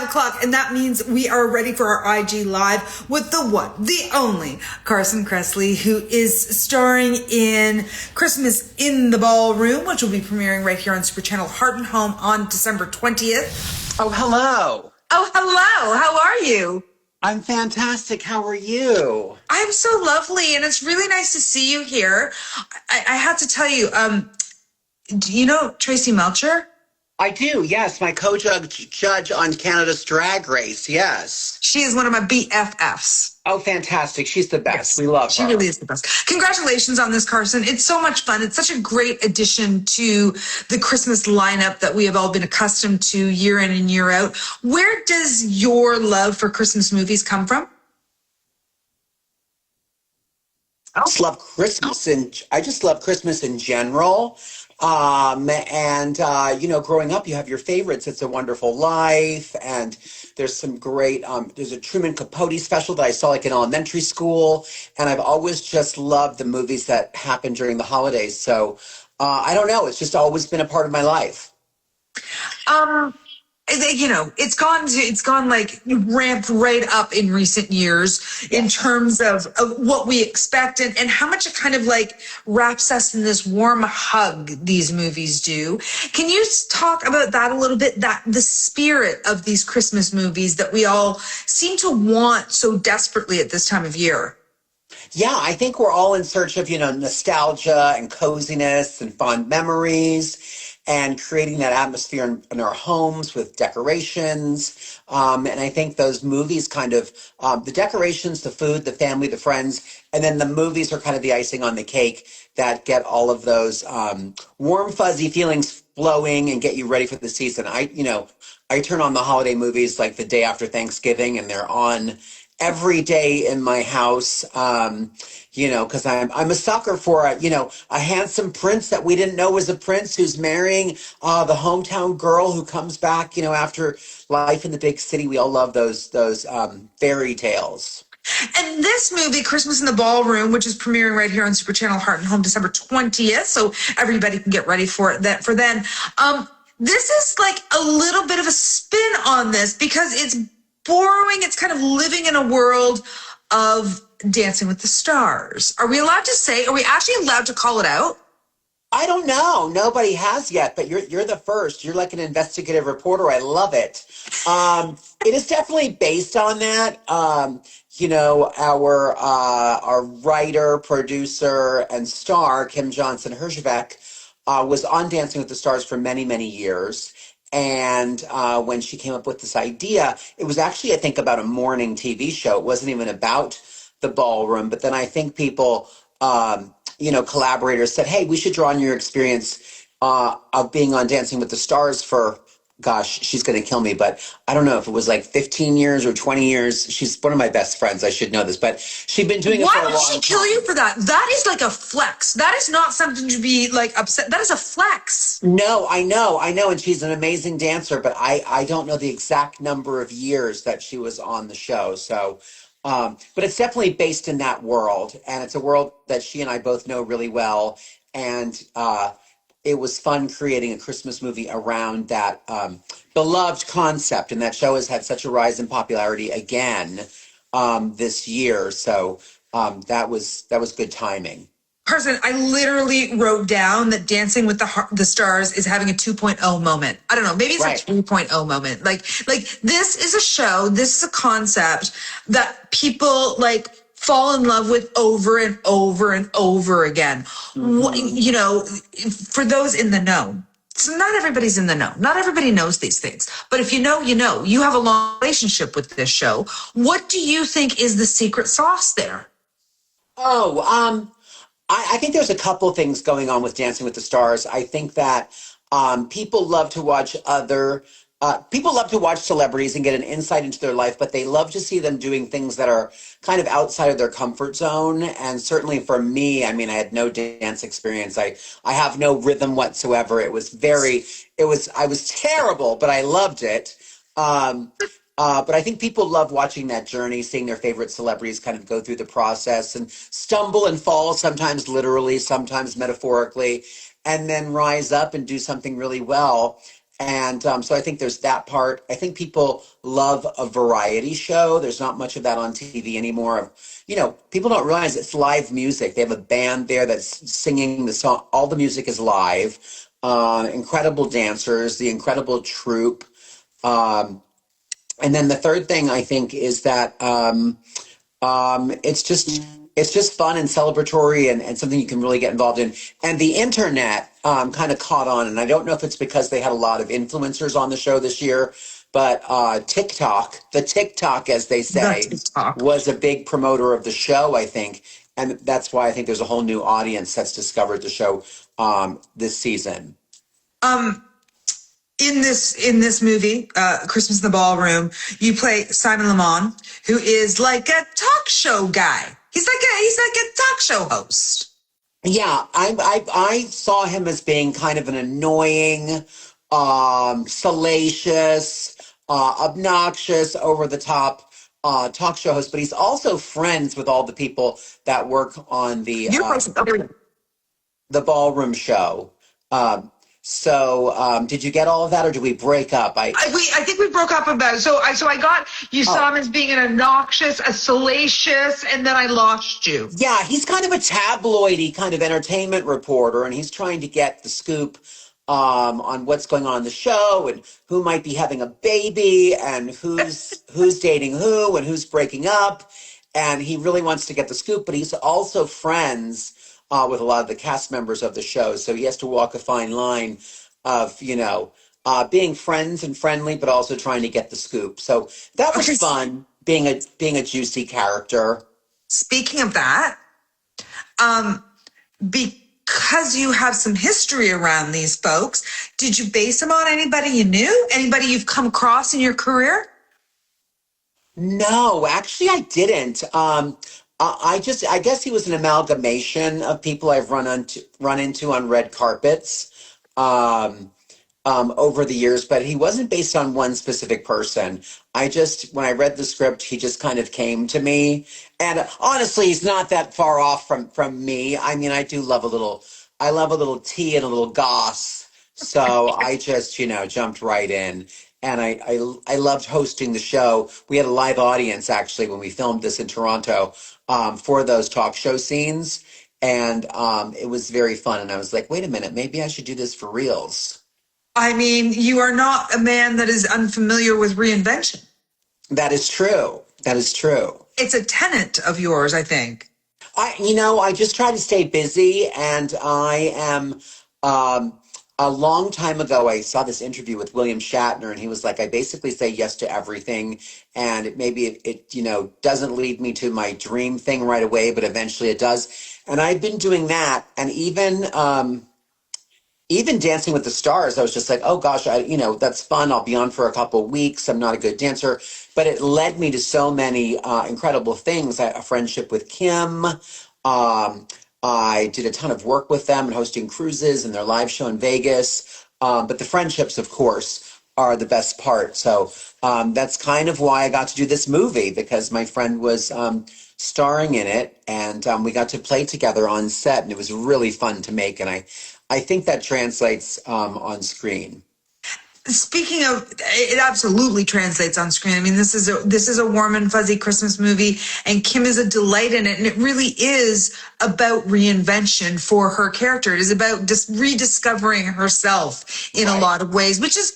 5 o'clock, and that means we are ready for our IG Live with the one, the only Carson Kressley, who is starring in Christmas in the Ballroom, which will be premiering right here on Super Channel Heart and Home on December 20th. Oh, hello. Oh, hello. How are you? I'm fantastic. How are you? I'm so lovely, and it's really nice to see you here. I had to tell you, do you know Tracy Melcher? I do, yes. My co-judge on Canada's Drag Race, yes. She is one of my BFFs. Oh, fantastic. She's the best. Yes, we love her. She really is the best. Congratulations on this, Carson. It's so much fun. It's such a great addition to the Christmas lineup that we have all been accustomed to year in and year out. Where does your love for Christmas movies come from? I just love Christmas, and I just love Christmas in general. Growing up, you have your favorites. It's a Wonderful Life, and there's some great, there's a Truman Capote special that I saw like in elementary school, and I've always just loved the movies that happen during the holidays. So, I don't know. It's just always been a part of my life. It's gone like ramped right up in recent years in terms of what we expect and how much it kind of like wraps us in this warm hug these movies do. Can you talk about that a little bit, that the spirit of these Christmas movies that we all seem to want so desperately at this time of year? Yeah, I think we're all in search of, nostalgia and coziness and fond memories, and creating that atmosphere in our homes with decorations. And I think those movies kind of, the decorations, the food, the family, the friends, and then the movies are kind of the icing on the cake that get all of those warm, fuzzy feelings flowing and get you ready for the season. I turn on the holiday movies like the day after Thanksgiving, and they're on every day in my house, because I'm a sucker for a handsome prince that we didn't know was a prince who's marrying the hometown girl who comes back, after life in the big city. We all love those fairy tales. And this movie, Christmas in the Ballroom, which is premiering right here on Super Channel Heart and Home December 20th, so everybody can get ready for it for then. This is like a little bit of a spin on this because it's borrowing, it's kind of living in a world of Dancing with the Stars. Are we allowed to say, are we actually allowed to call it out? I don't know. Nobody has yet, but you're the first. You're like an investigative reporter. I love it. It is definitely based on that. Our writer, producer, and star, Kim Johnson Herjavec, was on Dancing with the Stars for many, many years. And when she came up with this idea, it was actually, I think, about a morning TV show. It wasn't even about the ballroom. But then I think people, collaborators said, hey, we should draw on your experience of being on Dancing with the Stars for, gosh, she's going to kill me. But I don't know if it was like 15 years or 20 years. She's one of my best friends. I should know this. But she'd been doing it for a long time. Why would she kill you for that? That is like a flex. That is not something to be like upset. That is a flex. No, I know. And she's an amazing dancer. But I don't know the exact number of years that she was on the show. So, but it's definitely based in that world. And it's a world that she and I both know really well. And it was fun creating a Christmas movie around that beloved concept. And that show has had such a rise in popularity again this year. So that was good timing. Carson, I literally wrote down that Dancing with the Stars is having a 2.0 moment. I don't know, maybe it's right. a 3.0 moment. Like this is a show, this is a concept that people like fall in love with over and over and over again. Mm-hmm. For those in the know. So not everybody's in the know. Not everybody knows these things. But if you know, you know. You have a long relationship with this show. What do you think is the secret sauce there? I think there's a couple things going on with Dancing with the Stars. I think that people love to watch celebrities and get an insight into their life, but they love to see them doing things that are kind of outside of their comfort zone. And certainly for me, I had no dance experience. I have no rhythm whatsoever. I was terrible, but I loved it. But I think people love watching that journey, seeing their favorite celebrities kind of go through the process and stumble and fall, sometimes literally, sometimes metaphorically, and then rise up and do something really well. And so I think there's that part. I think people love a variety show. There's not much of that on TV anymore. People don't realize it's live music. They have a band there that's singing the song. All the music is live. Incredible dancers, the incredible troupe. Um, and then the third thing I think is that it's just fun and celebratory and something you can really get involved in. And the internet kind of caught on, and I don't know if it's because they had a lot of influencers on the show this year, but TikTok, as they That's say, TikTok. was a big promoter of the show, I think, and that's why I think there's a whole new audience that's discovered the show this season. Um, in this movie, Christmas in the Ballroom, you play Simon Lemon, who is like a talk show guy. He's like a talk show host. Yeah, I saw him as being kind of an annoying, salacious, obnoxious, over the top talk show host, but he's also friends with all the people that work on You're supposed to. the ballroom show. Did you get all of that, or did we break up? I think we broke up about it. So I got you Oh. saw him as being an obnoxious, a salacious, and then I lost you. Yeah, he's kind of a tabloidy kind of entertainment reporter, and he's trying to get the scoop on what's going on in the show and who might be having a baby and who's dating who and who's breaking up. And he really wants to get the scoop, but he's also friends with a lot of the cast members of the show, so he has to walk a fine line of being friends and friendly, but also trying to get the scoop. So that was Okay. fun, being a juicy character. Speaking of that, um, because you have some history around these folks, did you base them on anybody you knew? Anybody you've come across in your career? No, actually, I didn't. I guess he was an amalgamation of people I've run into on red carpets. Over the years, but he wasn't based on one specific person. When I read the script, he just kind of came to me. And honestly, he's not that far off from me. I mean, I love a little tea and a little goss. So I just, jumped right in. And I loved hosting the show. We had a live audience actually when we filmed this in Toronto for those talk show scenes. And it was very fun. And I was like, wait a minute, maybe I should do this for reals. I mean, you are not a man that is unfamiliar with reinvention. That is true. That is true. It's a tenet of yours, I think. I just try to stay busy, and I am. A long time ago, I saw this interview with William Shatner, and he was like, "I basically say yes to everything, and it doesn't lead me to my dream thing right away, but eventually it does." And I've been doing that, and even Dancing with the Stars, I was just like, oh gosh, that's fun. I'll be on for a couple of weeks. I'm not a good dancer, but it led me to so many incredible things. A friendship with Kim. I did a ton of work with them and hosting cruises and their live show in Vegas. But the friendships, of course, are the best part. So that's kind of why I got to do this movie, because my friend was starring in it, and we got to play together on set, and it was really fun to make. And I think that translates on screen. Speaking of, it absolutely translates on screen. I mean, this is a warm and fuzzy Christmas movie, and Kim is a delight in it. And it really is about reinvention for her character. It is about just rediscovering herself in a Right. lot of ways, which is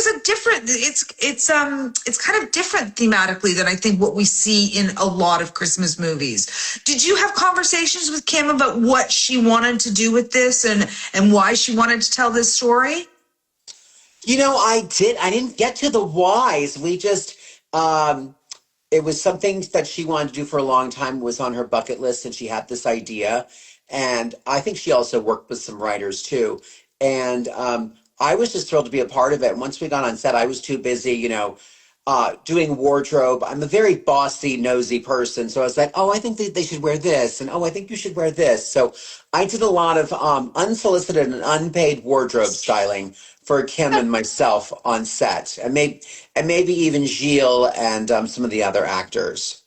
a different. It's kind of different thematically than I think what we see in a lot of Christmas movies. Did you have conversations with Kim about what she wanted to do with this and why she wanted to tell this story? I did. I didn't get to the whys. It was something that she wanted to do for a long time, was on her bucket list, and she had this idea. And I think she also worked with some writers too. And I was just thrilled to be a part of it. And once we got on set, I was too busy, doing wardrobe. I'm a very bossy, nosy person. So I was like, oh, I think they should wear this. And oh, I think you should wear this. So I did a lot of unsolicited and unpaid wardrobe styling for Kim and myself on set, and maybe even Gilles and some of the other actors.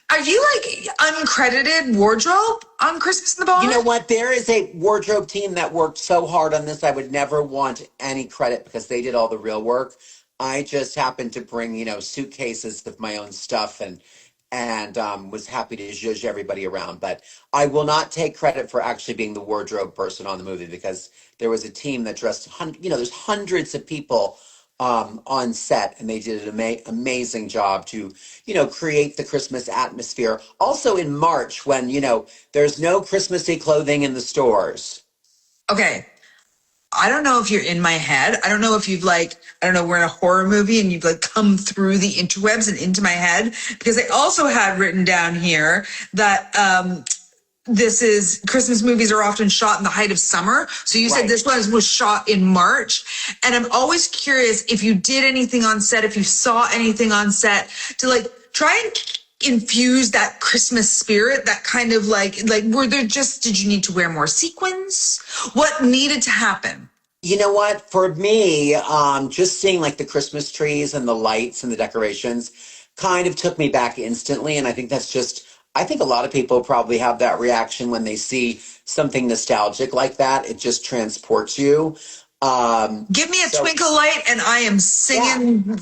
Are you like uncredited wardrobe on Christmas in the You know Ballroom? what? There is a wardrobe team that worked so hard on this. I would never want any credit because they did all the real work. I just happened to bring, suitcases of my own stuff and was happy to zhuzh everybody around. But I will not take credit for actually being the wardrobe person on the movie because there was a team that dressed, there's hundreds of people on set, and they did an amazing job to, create the Christmas atmosphere. Also in March when, there's no Christmassy clothing in the stores. Okay. I don't know if you're in my head. I don't know if you've like, I don't know, we're in a horror movie and you've like come through the interwebs and into my head, because I also had written down here that this is Christmas movies are often shot in the height of summer. So you said Right. this was shot in March. And I'm always curious if you did anything on set, if you saw anything on set to like try and infuse that Christmas spirit, that kind of like were there just, did you need to wear more sequins? What needed to happen? You know what? For me, just seeing like the Christmas trees and the lights and the decorations kind of took me back instantly. And I think I think a lot of people probably have that reaction when they see something nostalgic like that. It just transports you. Give me a So, twinkle light and I am yeah. singing,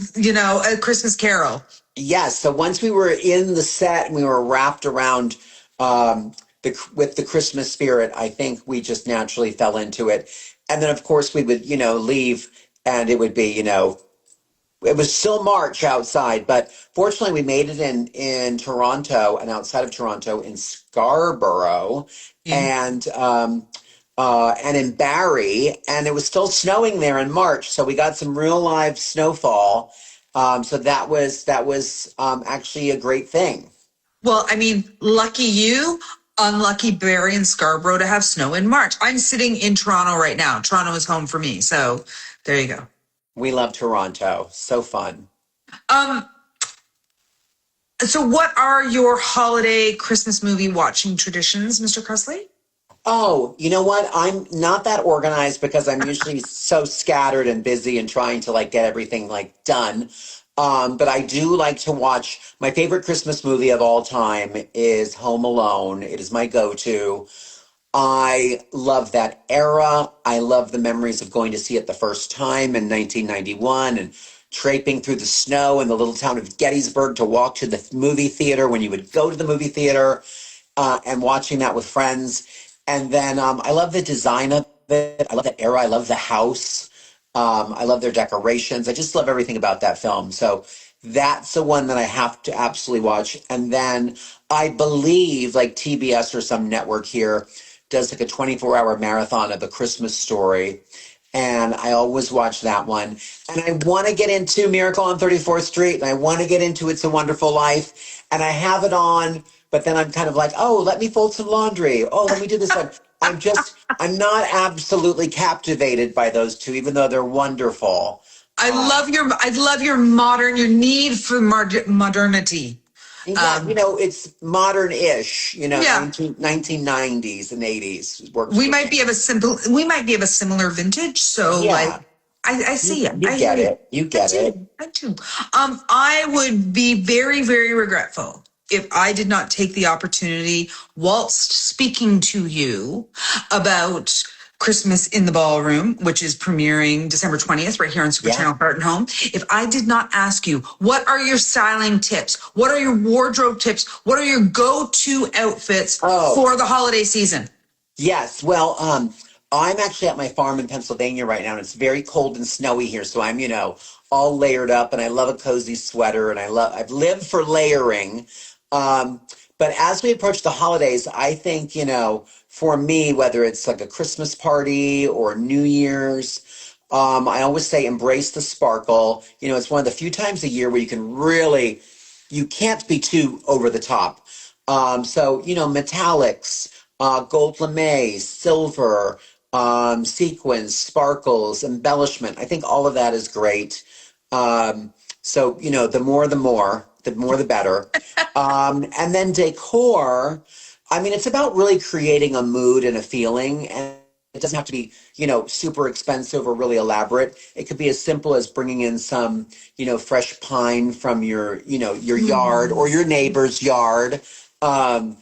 a Christmas carol. Yes. So once we were in the set and we were wrapped around with the Christmas spirit, I think we just naturally fell into it. And then, of course, we would, leave and it would be, it was still March outside, but fortunately we made it in Toronto and outside of Toronto in Scarborough Yeah. and in Barrie, and it was still snowing there in March, so we got some real live snowfall. So that was actually a great thing. Well, I mean, lucky you, unlucky Barry and Scarborough to have snow in March. I'm sitting in Toronto right now. Toronto is home for me. So there you go. We love Toronto, so fun. Um, so what are your holiday Christmas movie watching traditions, Mr. Kressley? Oh, you know what? I'm not that organized because I'm usually so scattered and busy and trying to like get everything like done. But I do like to watch my favorite Christmas movie of all time is Home Alone. It is my go-to. I love that era. I love the memories of going to see it the first time in 1991 and traipsing through the snow in the little town of Gettysburg to walk to the movie theater when you would go to the movie theater and watching that with friends. And then I love the design of it. I love that era. I love the house. I love their decorations. I just love everything about that film. So that's the one that I have to absolutely watch. And then I believe like TBS or some network here does like a 24-hour marathon of A Christmas Story. And I always watch that one. And I want to get into Miracle on 34th Street, and I want to get into It's a Wonderful Life. And I have it on, but then I'm kind of like, oh, let me fold some laundry. Oh, let me do this one. I'm not absolutely captivated by those two, even though they're wonderful. I love your need for modernity. Yeah, it's modern-ish, Yeah, 1990s and 80s works for me. we might be of a similar vintage. So like, Yeah, I see it. you I hear get you. it. You I get it. do. I do. I would be very, very regretful if I did not take the opportunity, whilst speaking to you about Christmas in the Ballroom, which is premiering December 20th right here on Super Yeah. Channel Heart and Home. If I did not ask you, what are your styling tips? What are your wardrobe tips? What are your go-to outfits Oh, for the holiday season? yes. Well, I'm actually at my farm in Pennsylvania right now, and it's very cold and snowy here. So I'm, all layered up, and I love a cozy sweater, and I've lived for layering. Um, but as we approach the holidays, I think, for me, whether it's like a Christmas party or New Year's, I always say embrace the sparkle. It's one of the few times a year where you can't be too over the top. So, metallics, gold lame, silver, sequins, sparkles, embellishment. I think all of that is great. So, the more the better. And then decor, I mean, it's about really creating a mood and a feeling. And It doesn't have to be, super expensive or really elaborate. It could be as simple as bringing in some, fresh pine from your yard or your neighbor's yard. Um,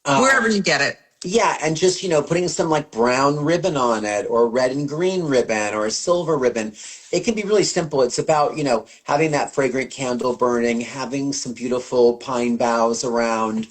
Wherever um, you get it. yeah, and just, putting some like brown ribbon on it or red and green ribbon or a silver ribbon. It can be really simple. It's about, having that fragrant candle burning, having some beautiful pine boughs around,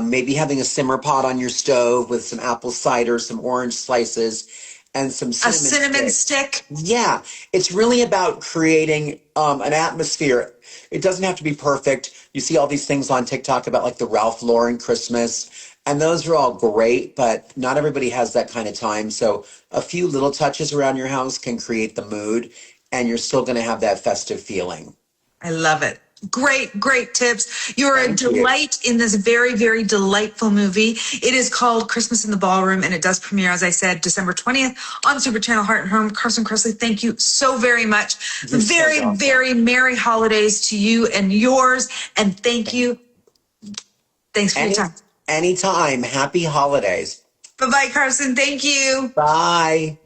maybe having a simmer pot on your stove with some apple cider, some orange slices, and some A cinnamon cinnamon sticks. stick. Yeah, it's really about creating an atmosphere. It doesn't have to be perfect. You see all these things on TikTok about like the Ralph Lauren Christmas, and those are all great, but not everybody has that kind of time. So a few little touches around your house can create the mood, and you're still going to have that festive feeling. I love it. Great, great tips. You're a Thank you. delight in this very, very delightful movie. It is called Christmas in the Ballroom, and it does premiere, as I said, December 20th on Super Channel Heart and Home. Carson Kressley, thank you so very much. You're so Very, welcome. very merry holidays to you and yours. And thank you. Thanks for your time. Anytime. Happy holidays. Bye-bye, Carson. Thank you. Bye.